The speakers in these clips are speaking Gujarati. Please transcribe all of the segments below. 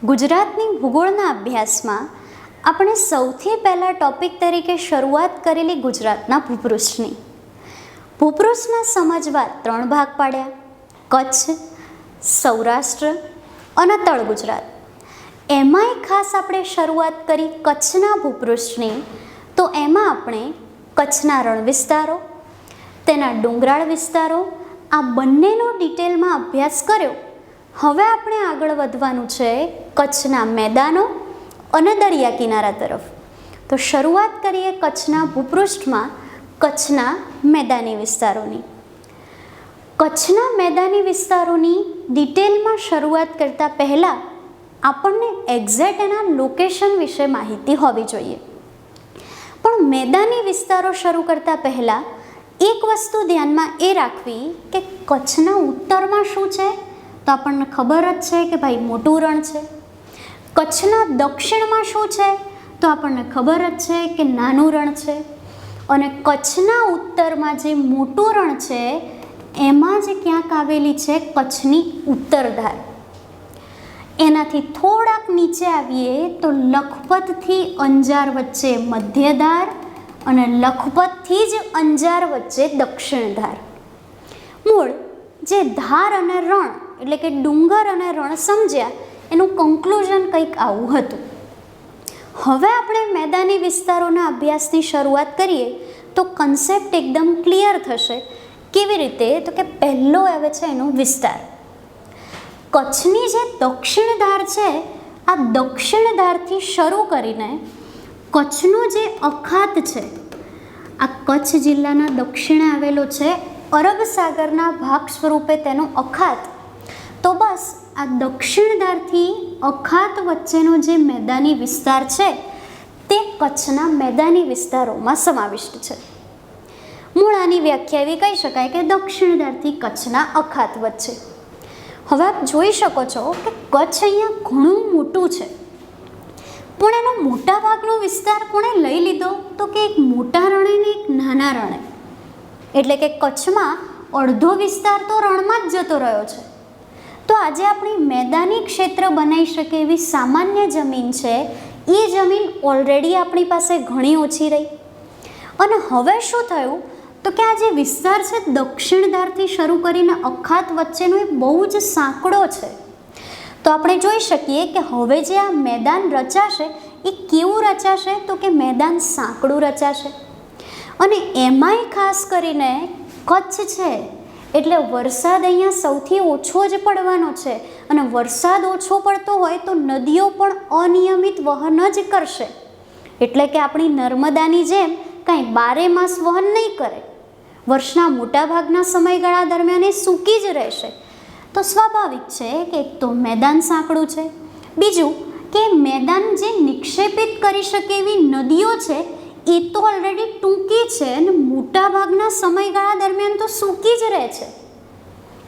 ગુજરાતની ભૂગોળના અભ્યાસમાં આપણે સૌથી પહેલા ટોપિક તરીકે શરૂઆત કરેલી ગુજરાતના ભૂપૃષ્ઠની. ભૂપૃષ્ઠના સમજવા 3 ભાગ પાડ્યા: કચ્છ, સૌરાષ્ટ્ર અને તળ ગુજરાત. એમાંય ખાસ આપણે શરૂઆત કરી કચ્છના ભૂપૃષ્ઠની. તો એમાં આપણે કચ્છના રણ વિસ્તારો, તેના ડુંગરાળ વિસ્તારો, આ બંનેનો ડિટેલમાં અભ્યાસ કર્યો. હવે આપણે આગળ વધવાનું છે કચ્છના મેદાનો અને દરિયા કિનારા તરફ. તો શરૂઆત કરીએ કચ્છના ભૂપૃષ્ઠમાં કચ્છના મેદાની વિસ્તારોની. કચ્છના મેદાની વિસ્તારોની ડિટેલમાં શરૂઆત કરતાં પહેલાં આપણને એક્ઝેક્ટ એના લોકેશન વિશે માહિતી હોવી જોઈએ. પણ મેદાની વિસ્તારો શરૂ કરતાં પહેલાં એક વસ્તુ ધ્યાનમાં એ રાખવી કે કચ્છના ઉત્તરમાં શું છે, તો આપણને ખબર જ છે કે ભાઈ મોટું રણ છે. કચ્છના દક્ષિણમાં શું છે, તો આપણને ખબર જ છે કે નાનું રણ છે. અને કચ્છના ઉત્તરમાં જે મોટું રણ છે એમાં જ ક્યાંક આવેલી છે કચ્છની ઉત્તરધાર. એનાથી થોડાક નીચે આવીએ તો લખપતથી અંજાર વચ્ચે મધ્યધાર અને લખપતથી જ અંજાર વચ્ચે દક્ષિણધાર. મૂળ જે ધાર અને રણ એટલે કે ડુંગર અને રણ સમજ્યા, એનું કન્ક્લુઝન કંઈક આવું હતું. હવે આપણે મેદાની વિસ્તારોના અભ્યાસની શરૂઆત કરીએ તો કન્સેપ્ટ એકદમ ક્લિયર થશે. કેવી રીતે? તો કે પહેલો આવે છે એનો વિસ્તાર. કચ્છની જે દક્ષિણ ધાર છે, આ દક્ષિણ ધારથી શરૂ કરીને કચ્છનો જે અખાત છે, આ કચ્છ જિલ્લાના દક્ષિણે આવેલો છે અરબ સાગરના ભાગ સ્વરૂપે તેનો અખાત. તો બસ આ દક્ષિણ ધારથી અખાત વચ્ચેનો જે મેદાની વિસ્તાર છે તે કચ્છના મેદાની વિસ્તારોમાં સમાવિષ્ટ છે. મૂળ આની વ્યાખ્યા એવી કહી શકાય કે દક્ષિણ ધારથી કચ્છના અખાત વચ્ચે. હવે આપ જોઈ શકો છો કે કચ્છ અહીંયા ઘણું મોટું છે, પણ એનો મોટા ભાગનો વિસ્તાર કોણે લઈ લીધો? તો કે એક મોટા રણે ને એક નાના રણે. એટલે કે કચ્છમાં અડધો વિસ્તાર તો રણમાં જ જતો રહ્યો છે. તો આજે આપણી મેદાની ક્ષેત્ર બનાવી શકે એવી સામાન્ય જમીન છે, એ જમીન ઓલરેડી આપણી પાસે ઘણી ઓછી રહી. અને હવે શું થયું? તો કે આ જે વિસ્તાર છે દક્ષિણ ધારથી શરૂ કરીને અખાત વચ્ચેનો એ બહુ જ સાંકડો છે. તો આપણે જોઈ શકીએ કે હવે જે આ મેદાન રચાશે એ કેવું રચાશે? તો કે મેદાન સાંકડું રચાશે. અને એમાંય ખાસ કરીને કચ્છ છે એટલે વરસાદ અહીંયા સૌથી ઓછો જ પડવાનો છે. અને વરસાદ ઓછો પડતો હોય તો નદીઓ પણ અનિયમિત વહન જ કરશે. એટલે કે આપણી નર્મદાની જેમ કાંઈ 12 માસ વહન નહીં કરે. વર્ષના મોટાભાગના સમયગાળા દરમિયાન એ સૂકી જ રહેશે. તો સ્વાભાવિક છે કે એક તો મેદાન સાંકડું છે, બીજું કે મેદાન જે નિક્ષેપિત કરી શકે એવી નદીઓ છે એ તો ઓલરેડી ટૂંકી છે અને મોટાભાગના સમયગાળા દરમિયાન તો સૂકી જ રહે છે.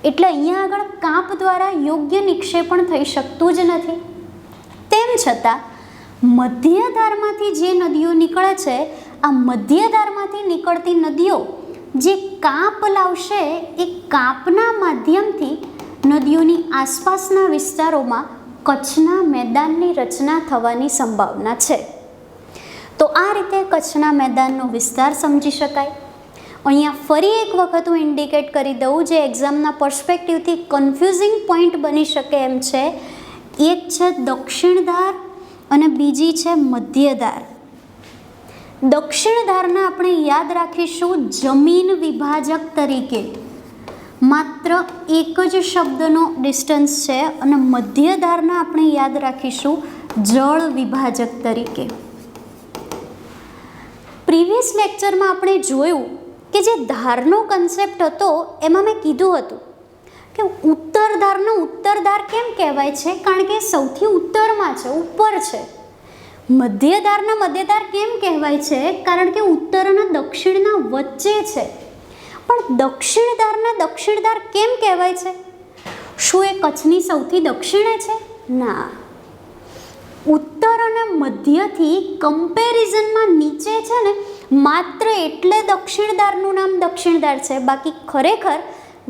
એટલે અહીંયા આગળ કાંપ દ્વારા યોગ્ય નિક્ષેપણ થઈ શકતું જ નથી. તેમ છતાં મધ્યધારમાંથી જે નદીઓ નીકળે છે, આ મધ્યધારમાંથી નીકળતી નદીઓ જે કાંપ લાવશે એ કાંપના માધ્યમથી નદીઓની આસપાસના વિસ્તારોમાં કચ્છના મેદાનની રચના થવાની સંભાવના છે. તો આ રીતે કચ્છના મેદાનનો વિસ્તાર સમજી શકાય. અહીંયા ફરી એક વખત હું ઇન્ડિકેટ કરી દઉં, જે એક્ઝામના પર્સ્પેક્ટિવથી કન્ફ્યુઝિંગ પોઈન્ટ બની શકે એમ છે. એક છે દક્ષિણ ધાર અને બીજી છે મધ્ય ધાર. દક્ષિણ ધારના આપણે યાદ રાખીશું જમીન વિભાજક તરીકે, માત્ર એક જ શબ્દનો ડિસ્ટન્સ છે. અને મધ્ય ધારના આપણે યાદ રાખીશું જળ વિભાજક તરીકે. પ્રીવિયસ લેક્ચરમાં આપણે જોયું કે જે ધારનો કન્સેપ્ટ હતો એમાં મેં કીધું હતું કે ઉત્તર ધાર કેમ કહેવાય છે? કારણ કે સૌથી ઉત્તરમાં છે, ઉપર છે. મધ્યધાર કેમ કહેવાય છે? કારણ કે ઉત્તર અને દક્ષિણના વચ્ચે છે. પણ દક્ષિણ ધાર કેમ કહેવાય છે? શું એ કચ્છની સૌથી દક્ષિણે છે? ના. ઉત્તર અને મધ્યથી કમ્પેરિઝનમાં નીચે છે ને, માત્ર એટલે દક્ષિણ ધારનું નામ દક્ષિણ ધાર છે. બાકી ખરેખર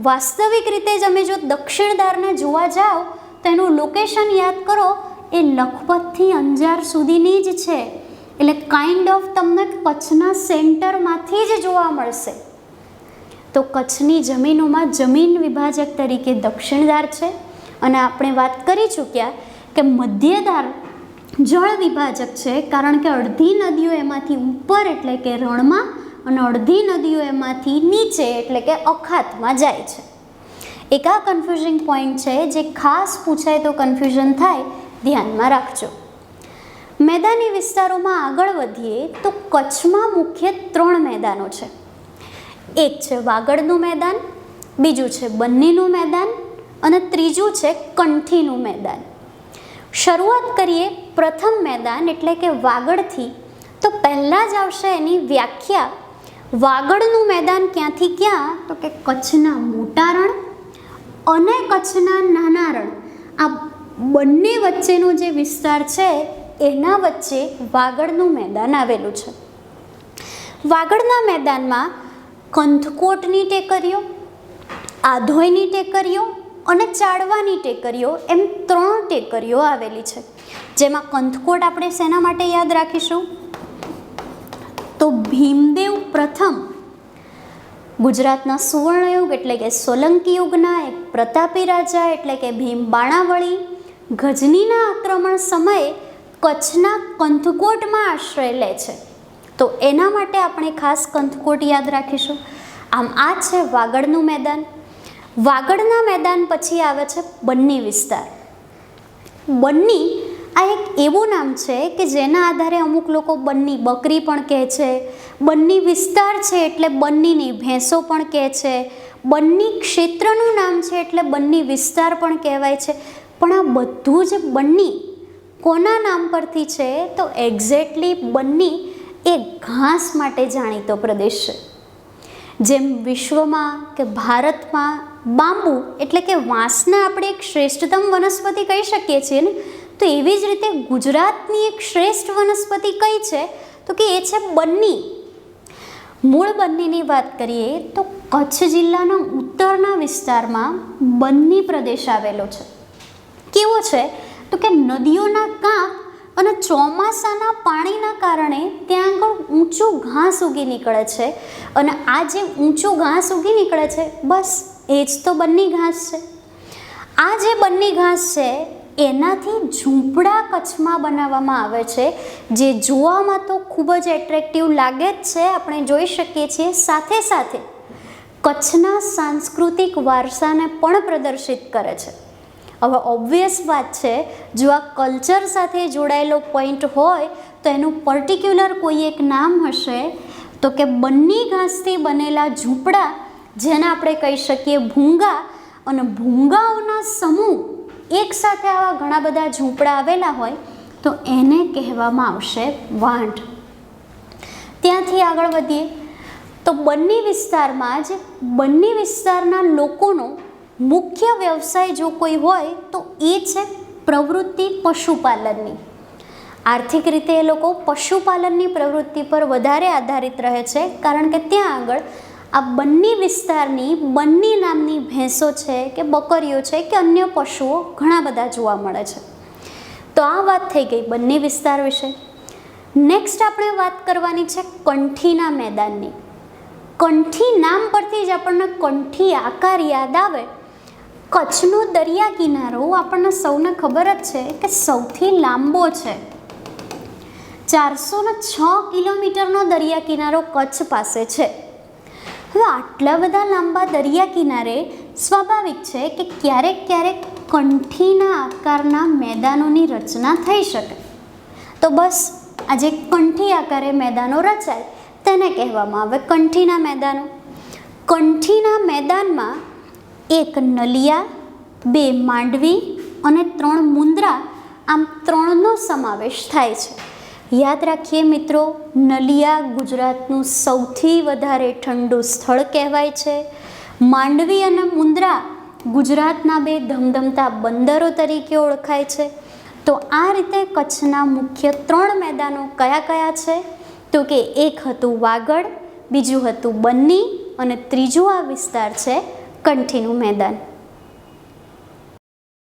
વાસ્તવિક રીતે જ અમે જો દક્ષિણ ધારને જોવા જાઓ તો એનું લોકેશન યાદ કરો એ લખપતથી અંજાર સુધીની જ છે, એટલે કાઇન્ડ ઓફ તમને કચ્છના સેન્ટરમાંથી જ જોવા મળશે. તો કચ્છની જમીનોમાં જમીન વિભાજક તરીકે દક્ષિણ ધાર છે, અને આપણે વાત કરી ચૂક્યા કે મધ્ય ધાર જળ વિભાજક છે, કારણ કે અડધી નદીઓ એમાંથી ઉપર એટલે કે રણમાં અને અડધી નદીઓ એમાંથી નીચે એટલે કે અખાતમાં જાય છે. એક આ કન્ફ્યુઝિંગ પોઈન્ટ છે જે ખાસ પૂછાય તો કન્ફ્યુઝન થાય, ધ્યાનમાં રાખજો. મેદાની વિસ્તારોમાં આગળ વધીએ તો કચ્છમાં મુખ્ય 3 મેદાનો છે. એક છે વાગડનું મેદાન, બીજું છે બન્નીનું મેદાન અને ત્રીજું છે કંઠીનું મેદાન. શરૂઆત કરીએ પ્રથમ મેદાન એટલે કે વાગડથી, તો પહેલાં જ આવશે એની વ્યાખ્યા. વાગડનું મેદાન ક્યાંથી ક્યાં? તો કે કચ્છના મોટા રણ અને કચ્છના નાના રણ, આ બંને વચ્ચેનો જે વિસ્તાર છે એના વચ્ચે વાગડનું મેદાન આવેલું છે. વાગડના મેદાનમાં કંથકોટની ટેકરીઓ, આધોઈની ટેકરીઓ અને ચાડવાની ટેકરીઓ એમ 3 ટેકરીઓ આવેલી છે. જેમાં કંથકોટ આપણે શેના માટે યાદ રાખીશું? તો ભીમદેવ પ્રથમ ગુજરાતના સુવર્ણયુગ એટલે કે સોલંકી યુગના એક પ્રતાપી રાજા એટલે કે ભીમ બાણાવળી ગજનીના આક્રમણ સમયે કચ્છના કંથકોટમાં આશ્રય લે છે. તો એના માટે આપણે ખાસ કંથકોટ યાદ રાખીશું. આમ આ છે વાગડનું મેદાન. વાગડના મેદાન પછી આવે છે બન્ની વિસ્તાર. બન્ની આ એક એવું નામ છે કે જેના આધારે અમુક લોકો બન્ની બકરી પણ કહે છે, બન્ની વિસ્તાર છે એટલે બન્નીની ભેંસો પણ કહે છે, બન્ની ક્ષેત્રનું નામ છે એટલે બન્ની વિસ્તાર પણ કહેવાય છે. પણ આ બધું જ બન્ની કોના નામ પરથી છે? તો એક્ઝેક્ટલી બન્ની એ ઘાસ માટે જાણીતો પ્રદેશ છે. જેમ વિશ્વમાં કે ભારતમાં બાંબુ એટલે કે વાંસને આપણે એક શ્રેષ્ઠતમ વનસ્પતિ કહી શકીએ છીએ ને, તો એવી જ રીતે ગુજરાતની એક શ્રેષ્ઠ વનસ્પતિ કઈ છે? તો કે એ છે બન્ની. મૂળ બન્નીની વાત કરીએ તો કચ્છ જિલ્લાના ઉત્તરના વિસ્તારમાં બન્ની પ્રદેશ આવેલો છે. કેવો છે? તો કે નદીઓના કાંપ અને ચોમાસાના પાણીના કારણે ત્યાં આગળ ઊંચું ઘાસ ઉગી નીકળે છે, અને આ જે ઊંચું ઘાસ ઉગી નીકળે છે બસ એ જ તો બન્ની ઘાસ છે. આ જે બન્ની ઘાસ છે એનાથી ઝૂંપડા કચ્છમાં બનાવવામાં આવે છે, જે જોવામાં તો ખૂબ જ એટ્રેક્ટિવ લાગે જ છે, આપણે જોઈ શકીએ છીએ. સાથે સાથે કચ્છના સાંસ્કૃતિક વારસાને પણ પ્રદર્શિત કરે છે. હવે ઓબ્વિયસ વાત છે, જો આ કલ્ચર સાથે જોડાયેલો પોઈન્ટ હોય તો એનું પર્ટિક્યુલર કોઈ એક નામ હશે, તો કે બન્ની ઘાસથી બનેલા ઝૂંપડા, જેને આપણે કહી શકીએ ભૂંગા, અને ભૂંગાઓના સમૂહ એક સાથે આવા ઘણા બધા ઝૂંપડા આવેલા હોય તો એને કહેવામાં આવશે વાંઢ. ત્યાંથી આગળ વધીએ તો બન્ની વિસ્તારમાં જ બન્ની વિસ્તારના લોકોનો મુખ્ય વ્યવસાય જો કોઈ હોય તો એ છે પ્રવૃત્તિ પશુપાલનની. આર્થિક રીતે એ લોકો પશુપાલનની પ્રવૃત્તિ પર વધારે આધારિત રહે છે, કારણ કે ત્યાં આગળ આ બન્ની વિસ્તારની બન્ની નામની ભેંસો છે કે બકરીઓ છે કે અન્ય પશુઓ ઘણા બધા જોવા મળે છે. તો આ વાત થઈ ગઈ બન્ની વિસ્તાર વિશે. નેક્સ્ટ આપણે વાત કરવાની છે કંઠીના મેદાનની. કંઠી નામ પરથી જ આપણને કંઠી આકાર યાદ આવે. કચ્છનો દરિયા કિનારો આપણને સૌને ખબર જ છે કે સૌથી લાંબો છે. 406 કિલોમીટરનો દરિયા કિનારો કચ્છ પાસે છે. હવે આટલા બધા લાંબા દરિયા કિનારે સ્વાભાવિક છે કે ક્યારેક ક્યારેક કંઠીના આકારના મેદાનોની રચના થઈ શકે. તો બસ આ જે કંઠી આકારે મેદાનો રચાય તેને કહેવામાં આવે કંઠીના મેદાનો. કંઠીના મેદાનમાં 1 નલિયા, 2 માંડવી અને 3 મુંદ્રા, આમ 3નો સમાવેશ થાય છે. યાદ રાખીએ મિત્રો, નલિયા ગુજરાતનું સૌથી વધારે ઠંડુ સ્થળ કહેવાય છે. માંડવી અને મુંદ્રા ગુજરાતના 2 ધમધમતા બંદરો તરીકે ઓળખાય છે. તો આ રીતે કચ્છના મુખ્ય 3 મેદાનો કયા કયા છે? તો કે એક હતું વાગડ, બીજું હતું બન્ની અને ત્રીજું આ વિસ્તાર છે કંઠીનું મેદાન.